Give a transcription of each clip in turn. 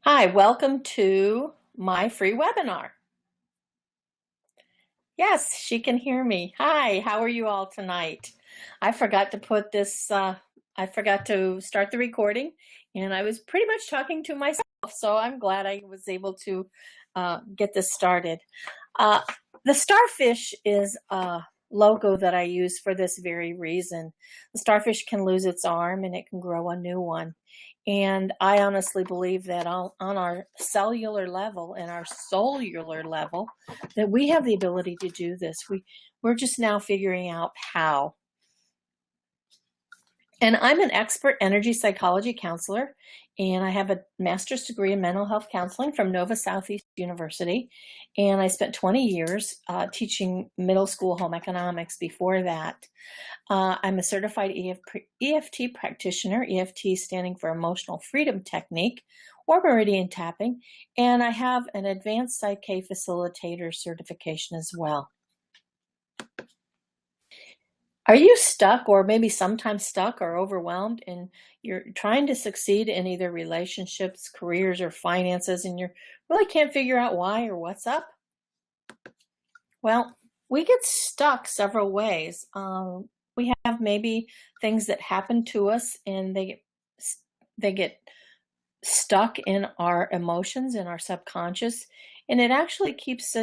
Hi, welcome to my free webinar. Yes, she can hear me. Hi, how are you all tonight? I forgot to put this, I forgot to start the recording, and I was pretty much talking to myself, so I'm glad I was able to get this started. Uh, the starfish is a logo that I use for this very reason. The starfish can lose its arm and it can grow a new one. And I honestly believe that on our cellular level and our cellular level, that we have the ability to do this. We're just now figuring out how. And I'm an expert energy psychology counselor, and I have a master's degree in mental health counseling from Nova Southeast University. And I spent 20 years teaching middle school home economics before that. I'm a certified EFT practitioner, EFT standing for Emotional Freedom Technique or Meridian Tapping, and I have an advanced Psych-K facilitator certification as well. Are you stuck, or maybe sometimes stuck or overwhelmed, and you're trying to succeed in either relationships, careers, or finances, and you really can't figure out why or what's up? Well, we get stuck several ways. We have maybe things that happen to us, and they get stuck in our emotions, in our subconscious, and it actually keeps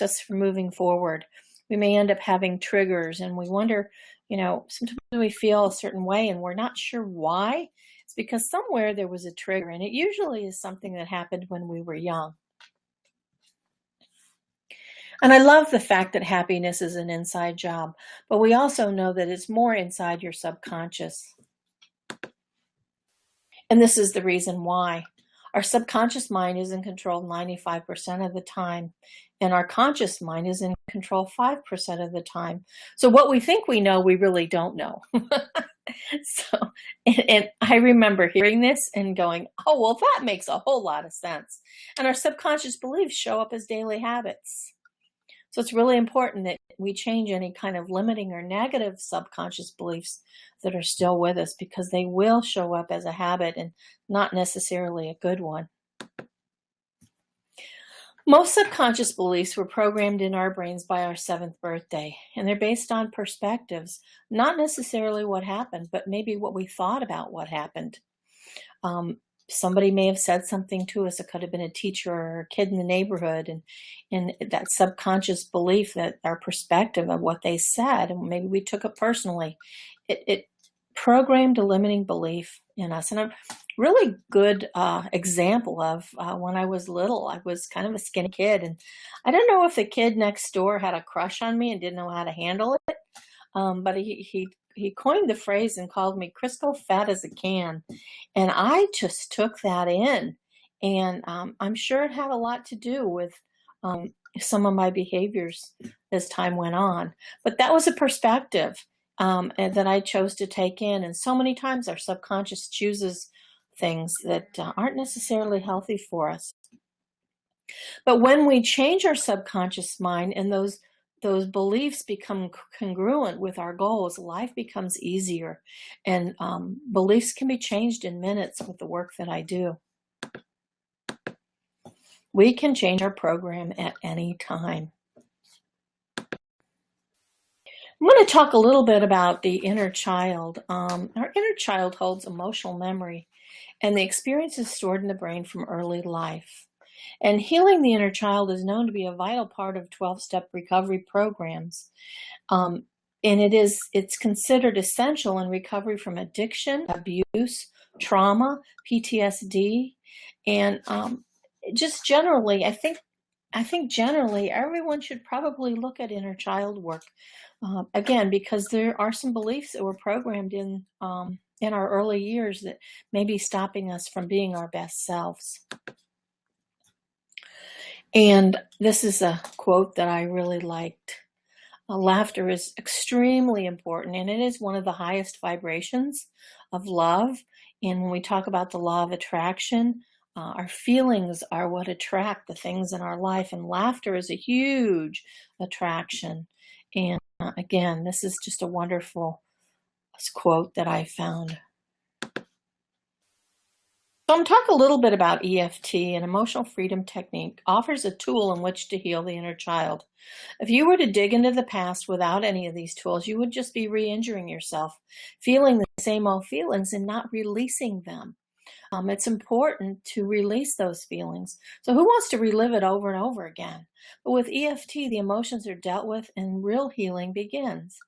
us from moving forward. We may end up having triggers, and we wonder, sometimes we feel a certain way and we're not sure why. It's because somewhere there was a trigger, and it usually is something that happened when we were young. And I love the fact that happiness is an inside job, but we also know that it's more inside your subconscious. And this is the reason why. Our subconscious mind is in control 95% of the time, and our conscious mind is in control 5% of the time. So what we think we know, we really don't know. And I remember hearing this and going, oh, well, that makes a whole lot of sense. And our subconscious beliefs show up as daily habits. So it's really important that we change any kind of limiting or negative subconscious beliefs that are still with us, because they will show up as a habit and not necessarily a good one. Most subconscious beliefs were programmed in our brains by our 7th birthday, and they're based on perspectives, not necessarily what happened, but maybe what we thought about what happened. Somebody may have said something to us. It could have been a teacher or a kid in the neighborhood, and that subconscious belief, that our perspective of what they said, and maybe we took it personally, it programmed a limiting belief in us. And a really good example of when I was little, I was kind of a skinny kid, and I don't know if the kid next door had a crush on me and didn't know how to handle it, but he coined the phrase and called me Crisco fat as a can. And I just took that in. And I'm sure it had a lot to do with some of my behaviors as time went on. But that was a perspective and that I chose to take in. And so many times our subconscious chooses things that aren't necessarily healthy for us. But when we change our subconscious mind and those beliefs become congruent with our goals, life becomes easier, and beliefs can be changed in minutes with the work that I do. We can change our program at any time. I'm going to talk a little bit about the inner child. Our inner child holds emotional memory, and the experiences stored in the brain from early life. And healing the inner child is known to be a vital part of 12-step recovery programs. And it's considered essential in recovery from addiction, abuse, trauma, PTSD, and just generally, I think generally everyone should probably look at inner child work. Again, because there are some beliefs that were programmed in our early years that may be stopping us from being our best selves. And this is a quote that I really liked. Laughter is extremely important, and it is one of the highest vibrations of love. And when we talk about the law of attraction, our feelings are what attract the things in our life, and laughter is a huge attraction. And again, this is just a wonderful quote that I found. So I'm talking a little bit about EFT. An emotional freedom technique offers a tool in which to heal the inner child. If you were to dig into the past without any of these tools, you would just be re-injuring yourself, feeling the same old feelings and not releasing them. It's important to release those feelings. So who wants to relive it over and over again? But with EFT, the emotions are dealt with and real healing begins.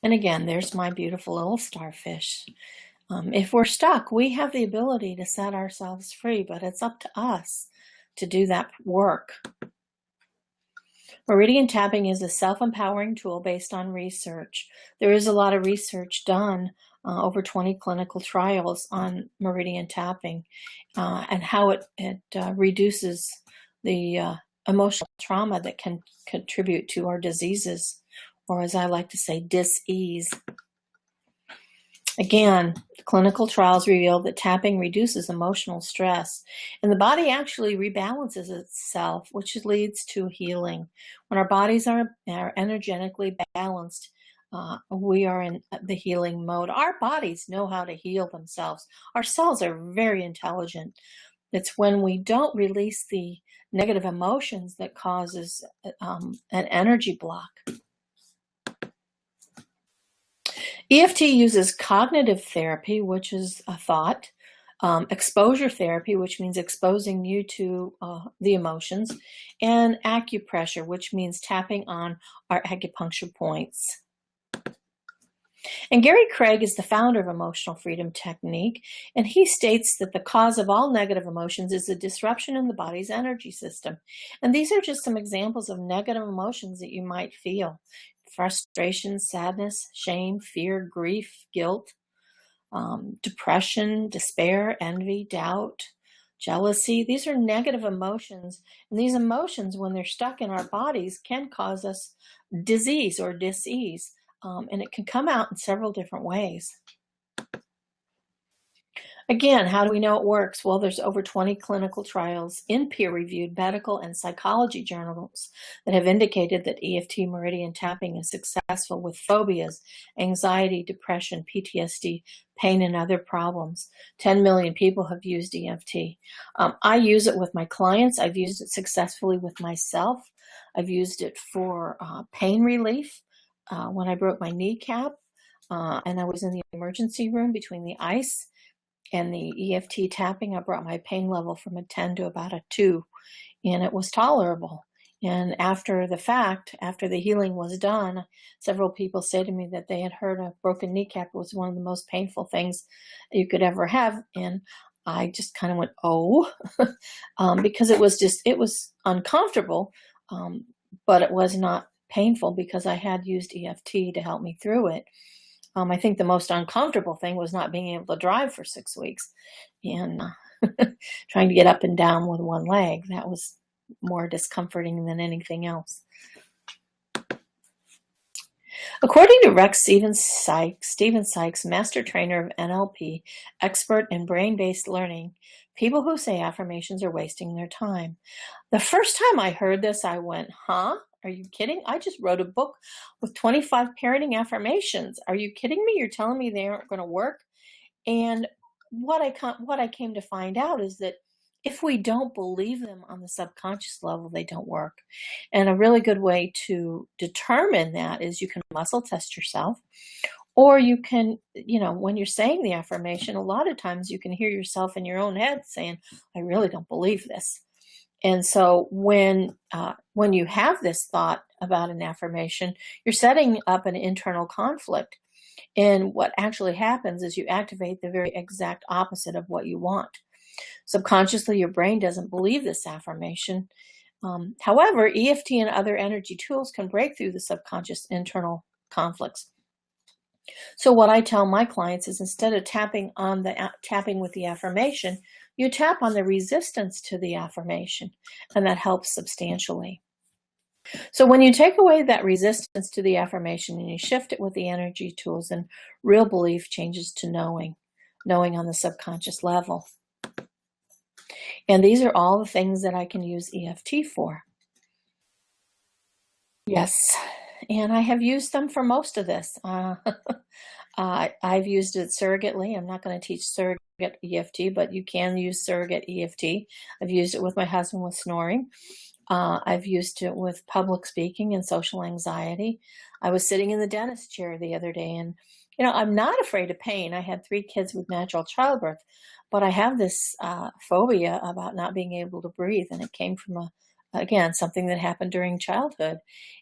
And again, there's my beautiful little starfish. If we're stuck, we have the ability to set ourselves free, but it's up to us to do that work. Meridian tapping is a self-empowering tool based on research. There is a lot of research done, over 20 clinical trials on meridian tapping, and how it reduces the emotional trauma that can contribute to our diseases, or as I like to say, dis-ease. Again, clinical trials reveal that tapping reduces emotional stress, and the body actually rebalances itself, which leads to healing. When our bodies are energetically balanced, we are in the healing mode. Our bodies know how to heal themselves. Our cells are very intelligent. It's when we don't release the negative emotions that causes an energy block. EFT uses cognitive therapy, which is a thought, exposure therapy, which means exposing you to the emotions, and acupressure, which means tapping on our acupuncture points. And Gary Craig is the founder of Emotional Freedom Technique, and he states that the cause of all negative emotions is a disruption in the body's energy system. And these are just some examples of negative emotions that you might feel: frustration, sadness, shame, fear, grief, guilt, depression, despair, envy, doubt, jealousy. These are negative emotions. And these emotions, when they're stuck in our bodies, can cause us disease or dis-ease. And it can come out in several different ways. Again, how do we know it works? Well, there's over 20 clinical trials in peer-reviewed medical and psychology journals that have indicated that EFT meridian tapping is successful with phobias, anxiety, depression, PTSD, pain, and other problems. 10 million people have used EFT. I use it with my clients. I've used it successfully with myself. I've used it for pain relief when I broke my kneecap, and I was in the emergency room between the ice and the EFT tapping. I brought my pain level from a 10 to about a 2, and it was tolerable. And after the fact, after the healing was done, several people say to me that they had heard a broken kneecap was one of the most painful things you could ever have. And I just kind of went, oh, because it was uncomfortable, but it was not painful because I had used EFT to help me through it. I think the most uncomfortable thing was not being able to drive for 6 weeks and trying to get up and down with one leg. That was more discomforting than anything else. According to Rex Steven Sykes, master trainer of NLP, expert in brain-based learning, people who say affirmations are wasting their time. The first time I heard this, I went, huh? Are you kidding? I just wrote a book with 25 parenting affirmations. Are you kidding me? You're telling me they aren't going to work? And what I came to find out is that if we don't believe them on the subconscious level, they don't work. And a really good way to determine that is you can muscle test yourself, or you can, when you're saying the affirmation, a lot of times you can hear yourself in your own head saying, I really don't believe this. And so when you have this thought about an affirmation, you're setting up an internal conflict. And what actually happens is you activate the very exact opposite of what you want. Subconsciously, your brain doesn't believe this affirmation. However, EFT and other energy tools can break through the subconscious internal conflicts. So what I tell my clients is, instead of tapping with the affirmation, you tap on the resistance to the affirmation, and that helps substantially. So when you take away that resistance to the affirmation and you shift it with the energy tools, then real belief changes to knowing on the subconscious level. And these are all the things that I can use EFT for. Yes, and I have used them for most of this. I've used it surrogately. I'm not going to teach surrogate EFT, but you can use surrogate EFT. I've used it with my husband with snoring. I've used it with public speaking and social anxiety. I was sitting in the dentist chair the other day, and I'm not afraid of pain. I had 3 kids with natural childbirth, but I have this phobia about not being able to breathe, and it came from again, something that happened during childhood.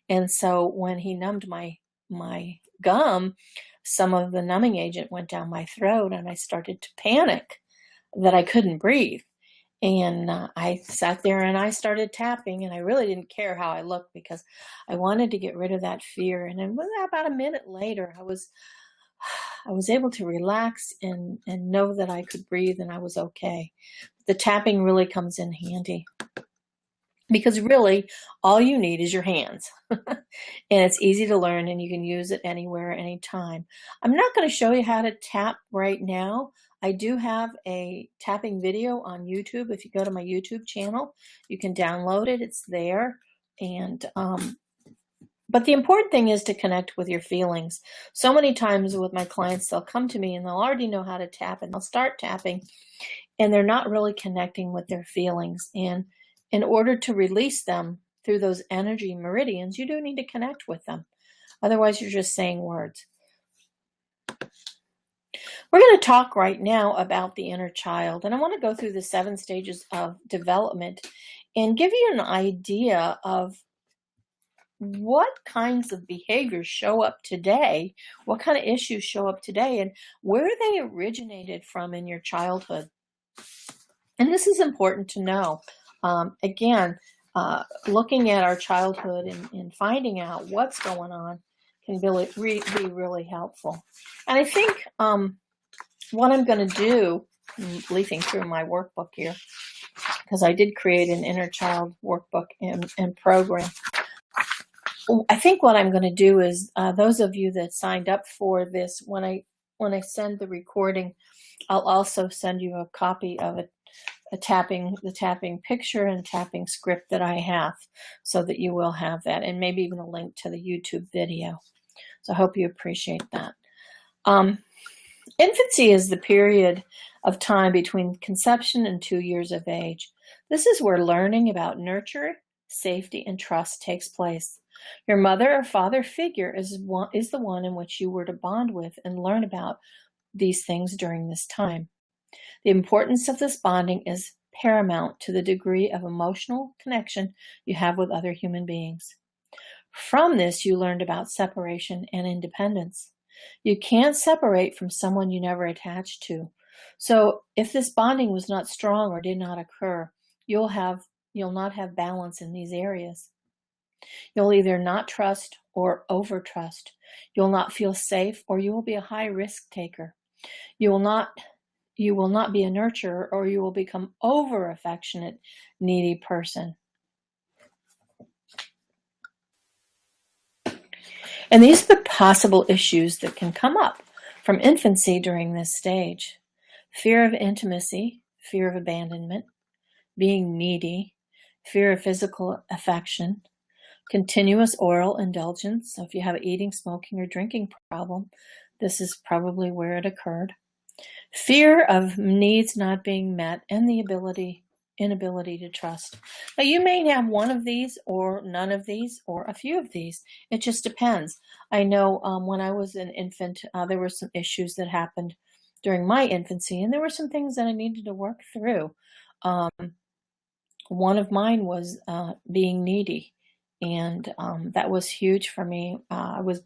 And so when he numbed my gum, some of the numbing agent went down my throat, and I started to panic that I couldn't breathe. And I sat there and I started tapping, and I really didn't care how I looked because I wanted to get rid of that fear. And then about a minute later, I was able to relax and know that I could breathe and I was okay. The tapping really comes in handy because really all you need is your hands. And it's easy to learn, and you can use it anywhere, anytime. I'm not going to show you how to tap right now. I do have a tapping video on YouTube. If you go to my YouTube channel, you can download it. It's there. And but the important thing is to connect with your feelings. So many times with my clients, they'll come to me and they'll already know how to tap, and they'll start tapping, and they're not really connecting with their feelings. And in order to release them through those energy meridians, you do need to connect with them. Otherwise, you're just saying words. We're going to talk right now about the inner child, and I want to go through the 7 stages of development and give you an idea of what kinds of behaviors show up today, what kind of issues show up today, and where they originated from in your childhood. And this is important to know. Again, looking at our childhood and finding out what's going on can really be really helpful. And I think what I'm going to do, I'm leafing through my workbook here, because I did create an inner child workbook and program. I think what I'm going to do is those of you that signed up for this, when I send the recording, I'll also send you a copy of the tapping picture and tapping script that I have, so that you will have that, and maybe even a link to the YouTube video. So I hope you appreciate that. Infancy is the period of time between conception and 2 years of age. This is where learning about nurture, safety, and trust takes place. Your mother or father figure is the one in which you were to bond with and learn about these things during this time. The importance of this bonding is paramount to the degree of emotional connection you have with other human beings. From this, you learned about separation and independence. You can't separate from someone you never attached to. So if this bonding was not strong or did not occur, you'll not have balance in these areas. You'll either not trust or over-trust. You'll not feel safe, or you will be a high risk taker. You will not be a nurturer, or you will become over-affectionate, needy person. And these are the possible issues that can come up from infancy during this stage. Fear of intimacy, fear of abandonment, being needy, fear of physical affection, continuous oral indulgence. So if you have an eating, smoking, or drinking problem, this is probably where it occurred. Fear of needs not being met, and the inability to trust. Now, you may have one of these, or none of these, or a few of these. It just depends. I know when I was an infant, there were some issues that happened during my infancy, and there were some things that I needed to work through. One of mine was being needy, and that was huge for me. I was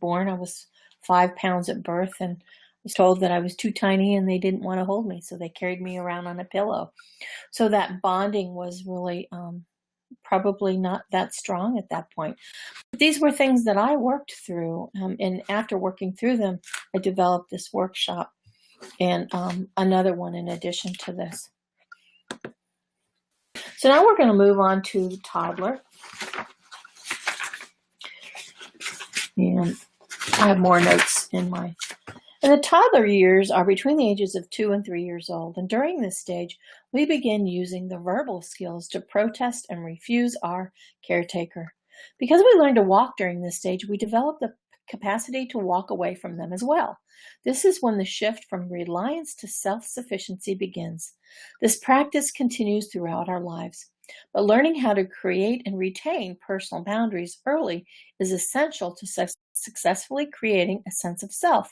5 pounds at birth, and was told that I was too tiny and they didn't want to hold me, so they carried me around on a pillow. So that bonding was really probably not that strong at that point. But these were things that I worked through, and after working through them, I developed this workshop and another one in addition to this. So now we're going to move on to the toddler. And I have more notes in my... And the toddler years are between the ages of 2 and 3 years old. And during this stage, we begin using the verbal skills to protest and refuse our caretaker. Because we learn to walk during this stage, we develop the capacity to walk away from them as well. This is when the shift from reliance to self-sufficiency begins. This practice continues throughout our lives. But learning how to create and retain personal boundaries early is essential to successfully creating a sense of self.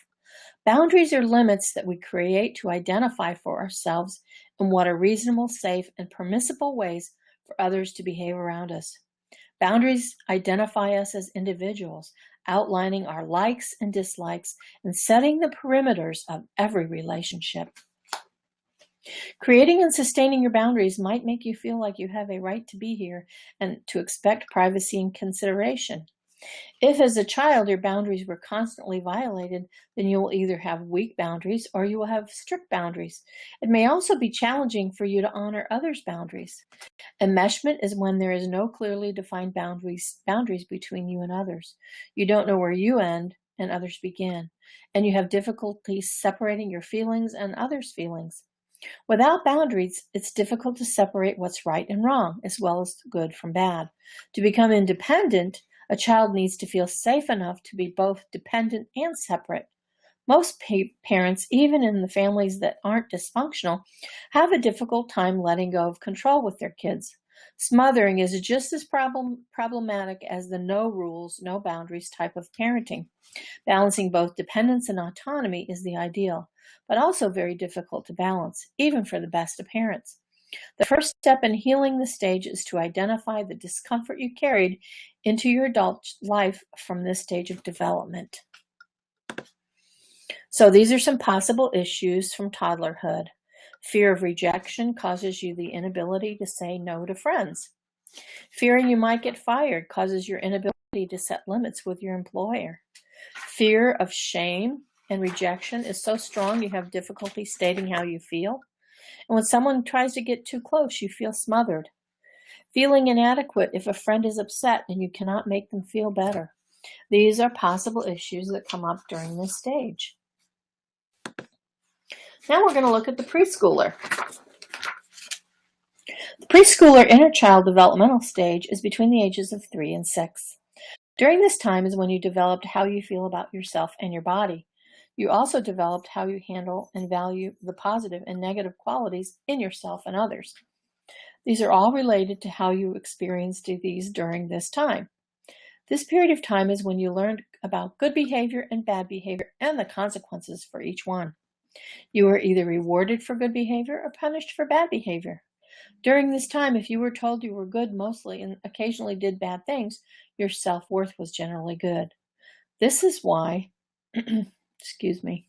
Boundaries are limits that we create to identify for ourselves in what are reasonable, safe, and permissible ways for others to behave around us. Boundaries identify us as individuals, outlining our likes and dislikes and setting the perimeters of every relationship. Creating and sustaining your boundaries might make you feel like you have a right to be here and to expect privacy and consideration. If, as a child, your boundaries were constantly violated, then you will either have weak boundaries or you will have strict boundaries. It may also be challenging for you to honor others' boundaries. Enmeshment is when there is no clearly defined boundaries between you and others. You don't know where you end and others begin, and you have difficulty separating your feelings and others' feelings. Without boundaries, it's difficult to separate what's right and wrong, as well as good from bad. To become independent, a child needs to feel safe enough to be both dependent and separate. Most parents, even in the families that aren't dysfunctional, have a difficult time letting go of control with their kids. Smothering is just as problematic as the no rules, no boundaries type of parenting. Balancing both dependence and autonomy is the ideal, but also very difficult to balance, even for the best of parents. The first step in healing the stage is to identify the discomfort you carried into your adult life from this stage of development. So these are some possible issues from toddlerhood. Fear of rejection causes you the inability to say no to friends. Fearing you might get fired causes your inability to set limits with your employer. Fear of shame and rejection is so strong you have difficulty stating how you feel. And when someone tries to get too close, you feel smothered. Feeling inadequate if a friend is upset and you cannot make them feel better. These are possible issues that come up during this stage. Now we're going to look at the preschooler. The preschooler inner child developmental stage is between the ages of 3 and 6. During this time is when you developed how you feel about yourself and your body. You also developed how you handle and value the positive and negative qualities in yourself and others. These are all related to how you experienced these during this time. This period of time is when you learned about good behavior and bad behavior and the consequences for each one. You were either rewarded for good behavior or punished for bad behavior. During this time, if you were told you were good mostly and occasionally did bad things, your self-worth was generally good. This is why, excuse me.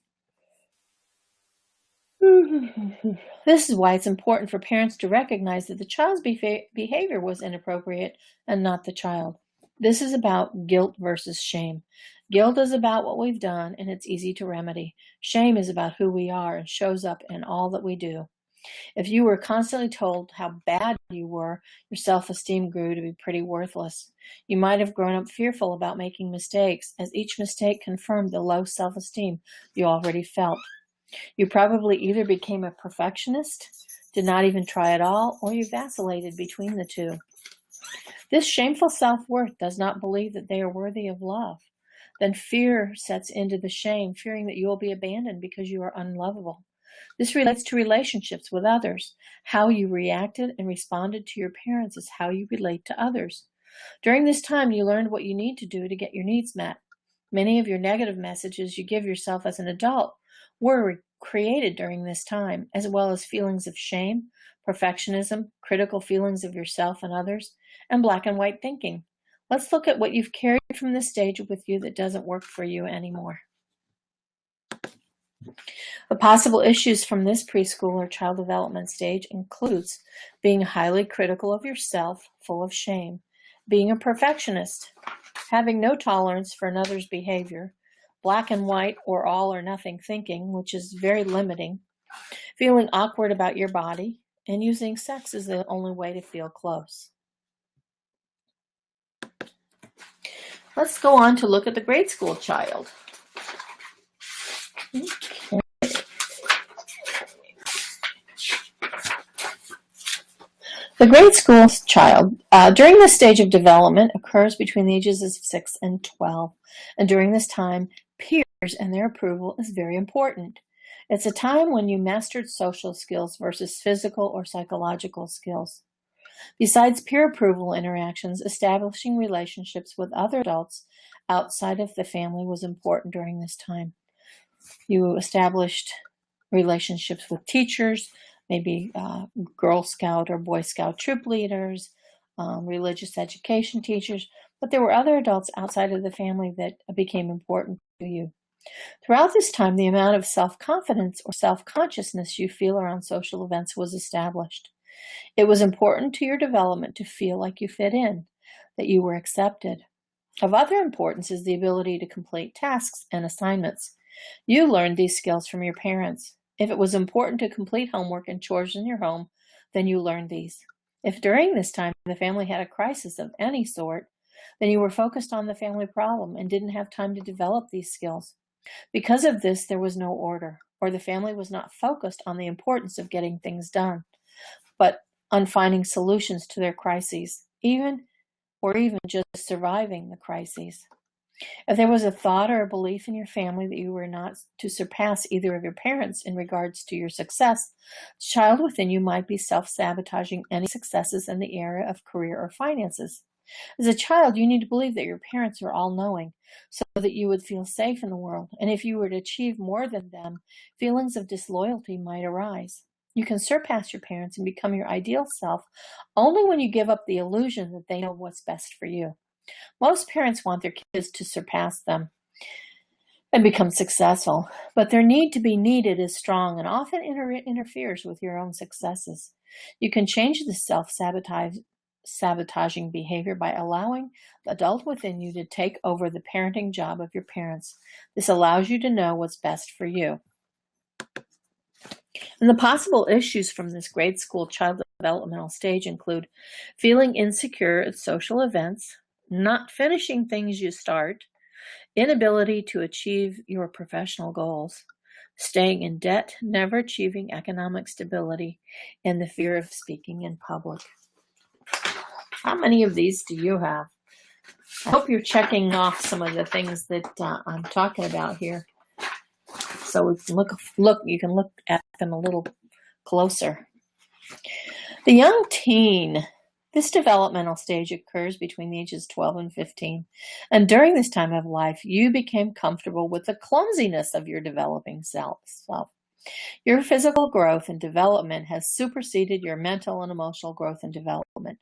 This is why it's important for parents to recognize that the child's behavior was inappropriate and not the child. This is about guilt versus shame. Guilt is about what we've done, and it's easy to remedy. Shame is about who we are and shows up in all that we do. If you were constantly told how bad you were, your self-esteem grew to be pretty worthless. You might have grown up fearful about making mistakes, as each mistake confirmed the low self-esteem you already felt. You probably either became a perfectionist, did not even try at all, or you vacillated between the two. This shameful self-worth does not believe that they are worthy of love. Then fear sets into the shame, fearing that you will be abandoned because you are unlovable. This relates to relationships with others. How you reacted and responded to your parents is how you relate to others. During this time, you learned what you need to do to get your needs met. Many of your negative messages you give yourself as an adult were created during this time, as well as feelings of shame, perfectionism, critical feelings of yourself and others, and black and white thinking. Let's look at what you've carried from this stage with you that doesn't work for you anymore. The possible issues from this preschool or child development stage includes being highly critical of yourself, full of shame, being a perfectionist, having no tolerance for another's behavior, black and white or all or nothing thinking, which is very limiting, feeling awkward about your body, and using sex as the only way to feel close. Let's go on to look at the grade school child. Okay. The grade school child, during this stage of development, occurs between the ages of 6 and 12. And during this time, peers and their approval is very important. It's a time when you mastered social skills versus physical or psychological skills. Besides peer approval interactions, establishing relationships with other adults outside of the family was important during this time. You established relationships with teachers, maybe Girl Scout or Boy Scout troop leaders, religious education teachers, but there were other adults outside of the family that became important to you. Throughout this time, the amount of self-confidence or self-consciousness you feel around social events was established. It was important to your development to feel like you fit in, that you were accepted. Of other importance is the ability to complete tasks and assignments. You learned these skills from your parents. If it was important to complete homework and chores in your home, then you learned these. If during this time the family had a crisis of any sort, then you were focused on the family problem and didn't have time to develop these skills. Because of this, there was no order, or the family was not focused on the importance of getting things done, but on finding solutions to their crises, even just surviving the crises. If there was a thought or a belief in your family that you were not to surpass either of your parents in regards to your success, the child within you might be self-sabotaging any successes in the area of career or finances. As a child, you need to believe that your parents are all-knowing so that you would feel safe in the world. And if you were to achieve more than them, feelings of disloyalty might arise. You can surpass your parents and become your ideal self only when you give up the illusion that they know what's best for you. Most parents want their kids to surpass them and become successful, but their need to be needed is strong and often interferes with your own successes. You can change this self-sabotaging behavior by allowing the adult within you to take over the parenting job of your parents. This allows you to know what's best for you. And the possible issues from this grade school child developmental stage include feeling insecure at social events, not finishing things you start, inability to achieve your professional goals, staying in debt, never achieving economic stability, and the fear of speaking in public. How many of these do you have? I hope you're checking off some of the things that I'm talking about here, so we can you can look at them a little closer. The young teen. This developmental stage occurs between the ages 12 and 15, and during this time of life, you became comfortable with the clumsiness of your developing self. Your physical growth and development has superseded your mental and emotional growth and development.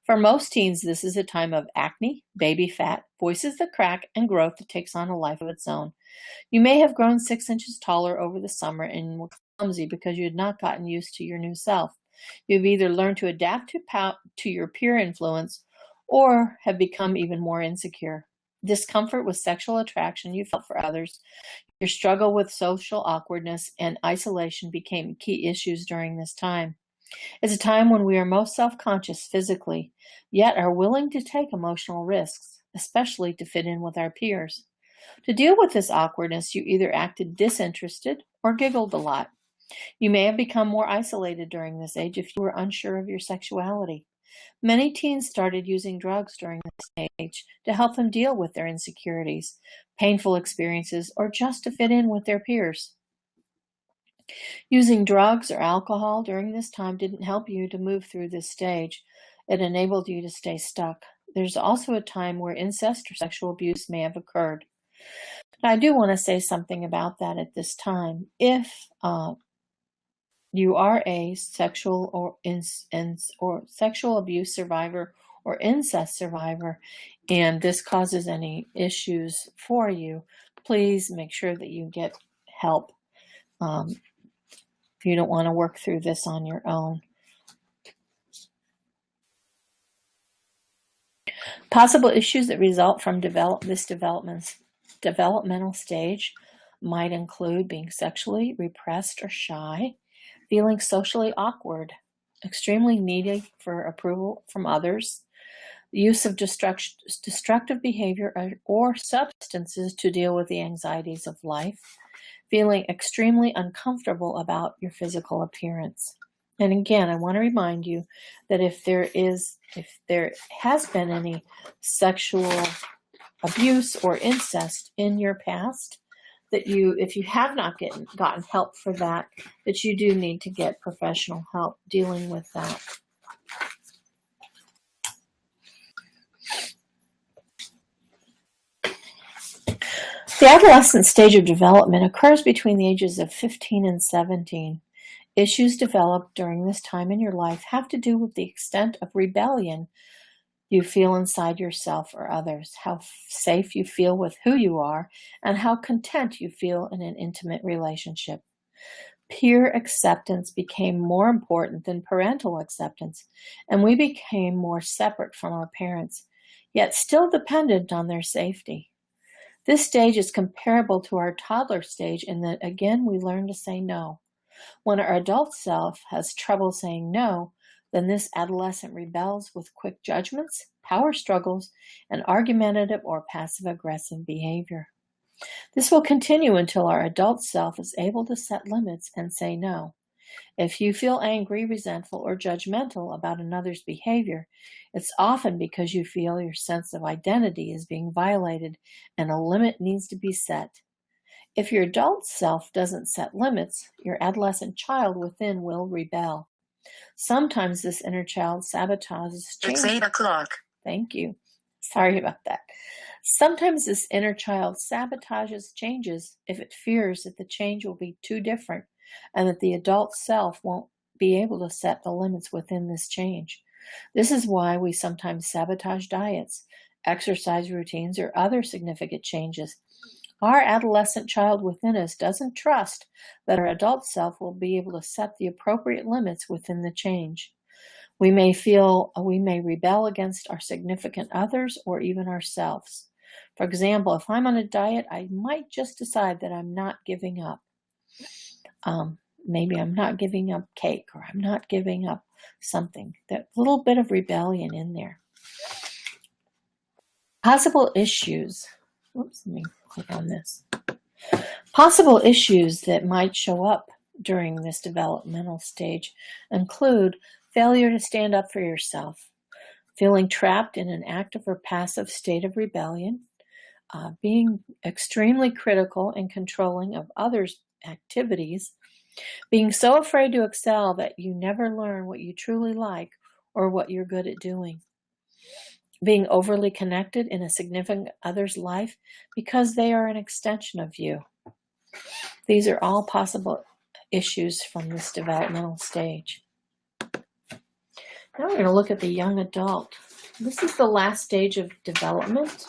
For most teens, this is a time of acne, baby fat, voices that crack, and growth that takes on a life of its own. You may have grown 6 inches taller over the summer and were clumsy because you had not gotten used to your new self. You've either learned to adapt to your peer influence or have become even more insecure. Discomfort with sexual attraction you felt for others, your struggle with social awkwardness, and isolation became key issues during this time. It's a time when we are most self-conscious physically, yet are willing to take emotional risks, especially to fit in with our peers. To deal with this awkwardness, you either acted disinterested or giggled a lot. You may have become more isolated during this age if you were unsure of your sexuality. Many teens started using drugs during this age to help them deal with their insecurities, painful experiences, or just to fit in with their peers. Using drugs or alcohol during this time didn't help you to move through this stage. It enabled you to stay stuck. There's also a time where incest or sexual abuse may have occurred. I do want to say something about that at this time. If you are a sexual or sexual abuse survivor or incest survivor, and this causes any issues for you, please make sure that you get help. If you don't want to work through this on your own. Possible issues that result from this developmental stage might include being sexually repressed or shy, feeling socially awkward, extremely needy for approval from others, the use of destructive behavior or substances to deal with the anxieties of life, feeling extremely uncomfortable about your physical appearance. And again, I want to remind you that if there has been any sexual abuse or incest in your past, that if you have not gotten help for that you do need to get professional help dealing with that. The adolescent stage of development occurs between the ages of 15 and 17. Issues developed during this time in your life have to do with the extent of rebellion you feel inside yourself or others, how safe you feel with who you are, and how content you feel in an intimate relationship. Peer acceptance became more important than parental acceptance, and we became more separate from our parents, yet still dependent on their safety. This stage is comparable to our toddler stage in that, again, we learn to say no. When our adult self has trouble saying no, then this adolescent rebels with quick judgments, power struggles, and argumentative or passive-aggressive behavior. This will continue until our adult self is able to set limits and say no. If you feel angry, resentful, or judgmental about another's behavior, it's often because you feel your sense of identity is being violated and a limit needs to be set. If your adult self doesn't set limits, your adolescent child within will rebel. Sometimes this inner child sabotages change. It's 8 o'clock. Thank you. Sorry about that. Sometimes this inner child sabotages changes if it fears that the change will be too different and that the adult self won't be able to set the limits within this change. This is why we sometimes sabotage diets, exercise routines, or other significant changes. Our adolescent child within us doesn't trust that our adult self will be able to set the appropriate limits within the change. We may rebel against our significant others or even ourselves. For example, if I'm on a diet, I might just decide that I'm not giving up. Maybe I'm not giving up cake, or I'm not giving up something. That little bit of rebellion in there. Possible issues. Oops, let me click on this. Possible issues that might show up during this developmental stage include failure to stand up for yourself, feeling trapped in an active or passive state of rebellion, being extremely critical and controlling of others' activities, being so afraid to excel that you never learn what you truly like or what you're good at doing, being overly connected in a significant other's life because they are an extension of you. These are all possible issues from this developmental stage. Now we're going to look at the young adult. This is the last stage of development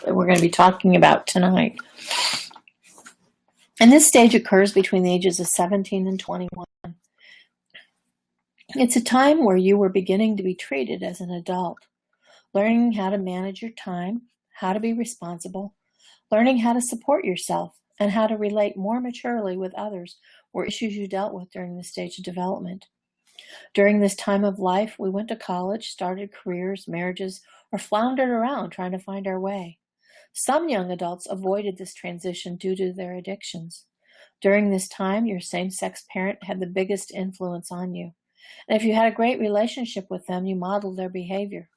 that we're going to be talking about tonight. And this stage occurs between the ages of 17 and 21. It's a time where you were beginning to be treated as an adult, learning how to manage your time, how to be responsible, learning how to support yourself, and how to relate more maturely with others were issues you dealt with during this stage of development. During this time of life, we went to college, started careers, marriages, or floundered around trying to find our way. Some young adults avoided this transition due to their addictions. During this time, your same-sex parent had the biggest influence on you. And if you had a great relationship with them, you modeled their behavior.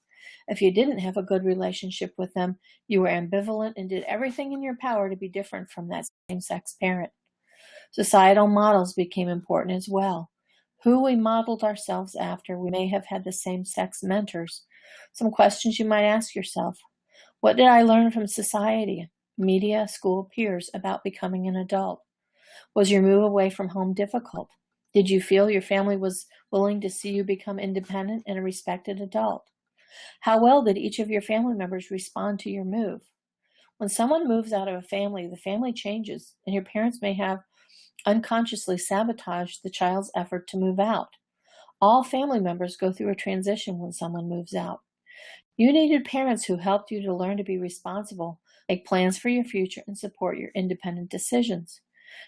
If you didn't have a good relationship with them, you were ambivalent and did everything in your power to be different from that same-sex parent. Societal models became important as well. Who we modeled ourselves after. We may have had the same-sex mentors. Some questions you might ask yourself. What did I learn from society, media, school, peers about becoming an adult? Was your move away from home difficult? Did you feel your family was willing to see you become independent and a respected adult? How well did each of your family members respond to your move? When someone moves out of a family, the family changes, and your parents may have unconsciously sabotaged the child's effort to move out. All family members go through a transition when someone moves out. You needed parents who helped you to learn to be responsible, make plans for your future, and support your independent decisions.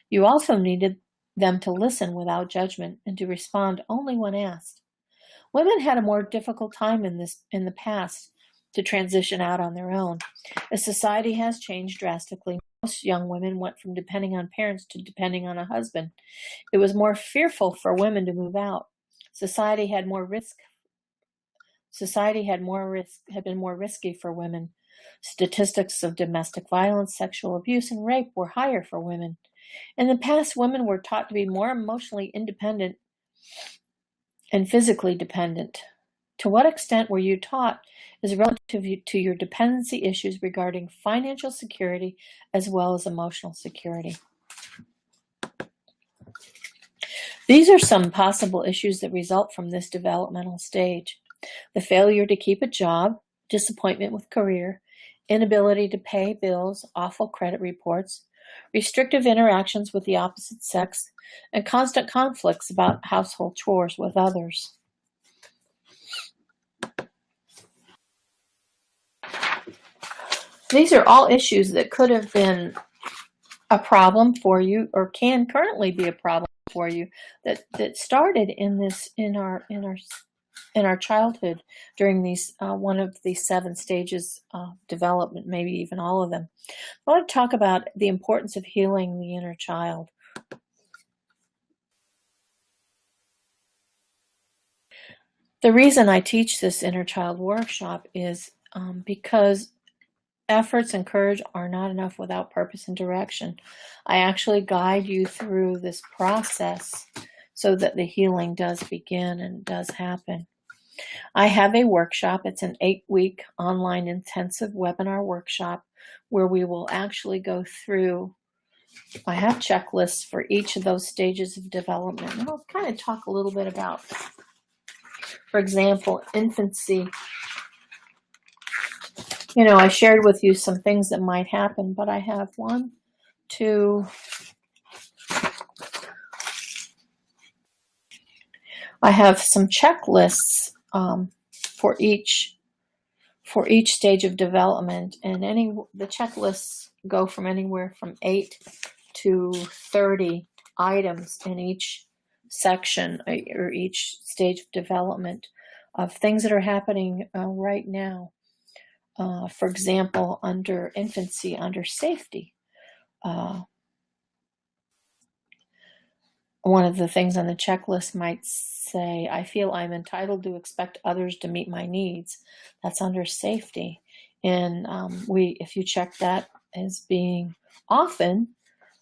You also needed them to listen without judgment and to respond only when asked. Women had a more difficult time in the past to transition out on their own. As society has changed drastically, most young women went from depending on parents to depending on a husband. It was more fearful for women to move out. Society had more risk. Society had been more risky for women. Statistics of domestic violence, sexual abuse, and rape were higher for women. In the past, women were taught to be more emotionally independent and physically dependent. To what extent were you taught is relative to your dependency issues regarding financial security as well as emotional security. These are some possible issues that result from this developmental stage. The failure to keep a job, disappointment with career, inability to pay bills, awful credit reports, restrictive interactions with the opposite sex, and constant conflicts about household chores with others. These are all issues that could have been a problem for you, or can currently be a problem for you, that started in our childhood during these one of these 7 stages of development, maybe even all of them. I want to talk about the importance of healing the inner child. The reason I teach this inner child workshop is because efforts and courage are not enough without purpose and direction. I actually guide you through this process so that the healing does begin and does happen. I have a workshop. It's an 8-week online intensive webinar workshop where we will actually go through. I have checklists for each of those stages of development. And I'll kind of talk a little bit about, for example, infancy. I shared with you some things that might happen, but I have I have some checklists for each stage of development, and the checklists go from anywhere from 8 to 30 items in each section or each stage of development of things that are happening right now. For example, under infancy, under safety, one of the things on the checklist might say, I feel I'm entitled to expect others to meet my needs. That's under safety. And if you check that as being often,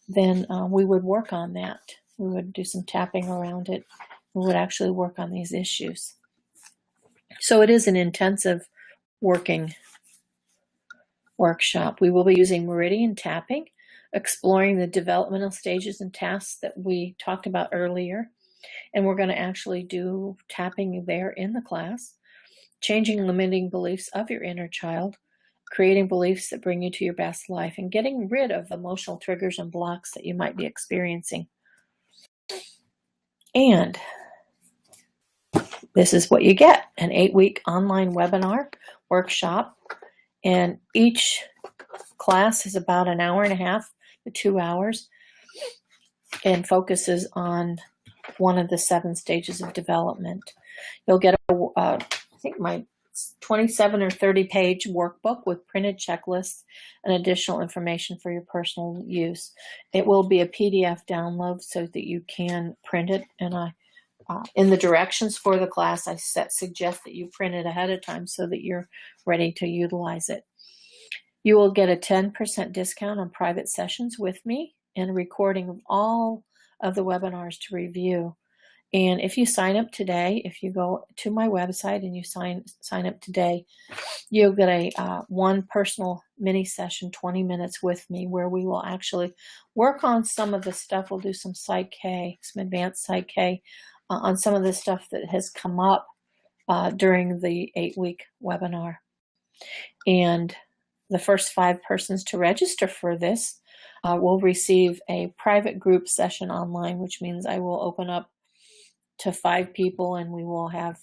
then we would work on that. We would do some tapping around it. We would actually work on these issues. So it is an intensive working workshop. We will be using meridian tapping, exploring the developmental stages and tasks that we talked about earlier. And we're going to actually do tapping there in the class, changing limiting beliefs of your inner child, creating beliefs that bring you to your best life, and getting rid of emotional triggers and blocks that you might be experiencing. And this is what you get, an 8-week online webinar workshop. And each class is about an hour and a half to 2 hours and focuses on one of the 7 stages of development. You'll get I think my 27 or 30 page workbook with printed checklists and additional information for your personal use. It will be a PDF download so that you can print it. And in the directions for the class, I suggest that you print it ahead of time so that you're ready to utilize it. You will get a 10% discount on private sessions with me and a recording of all of the webinars to review. And if you sign up today, if you go to my website and you sign up today, you'll get a one personal mini session, 20 minutes with me, where we will actually work on some of the stuff. We'll do some Psych-K, some advanced Psych-K on some of the stuff that has come up during the 8-week webinar. And the first 5 persons to register for this will receive a private group session online, which means I will open up to 5 people, and we will have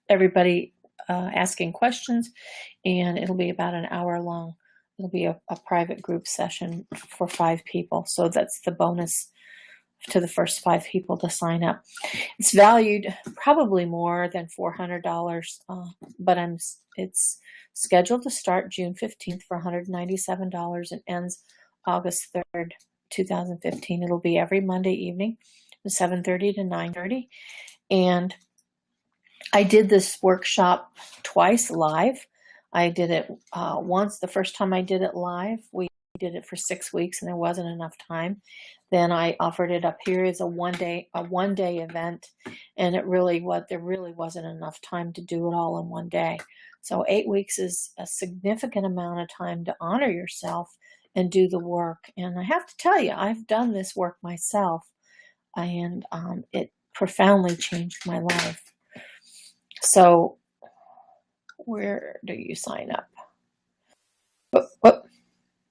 everybody asking questions, and it'll be about an hour long. It'll be a private group session for 5 people. So that's the bonus to the first 5 people to sign up. It's valued probably more than $400, but it's scheduled to start June 15th for $197 and ends August 3rd, 2015. It'll be every Monday evening from 7:30 to 9:30. And I did this workshop twice live. I did it once. The first time I did it live, we did it for 6 weeks, and there wasn't enough time. Then I offered it up here as a one day event, and there really wasn't enough time to do it all in one day. So 8 weeks is a significant amount of time to honor yourself and do the work. And I have to tell you, I've done this work myself, and it profoundly changed my life. So where do you sign up? Whoop,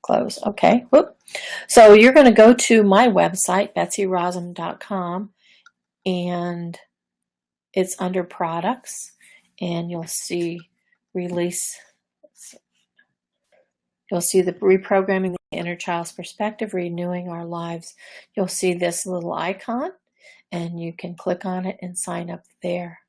close. Okay. Whoop. So you're going to go to my website, BetsyRossum.com, and it's under products, and you'll see release. You'll see the reprogramming the inner child's perspective, renewing our lives. You'll see this little icon, and you can click on it and sign up there.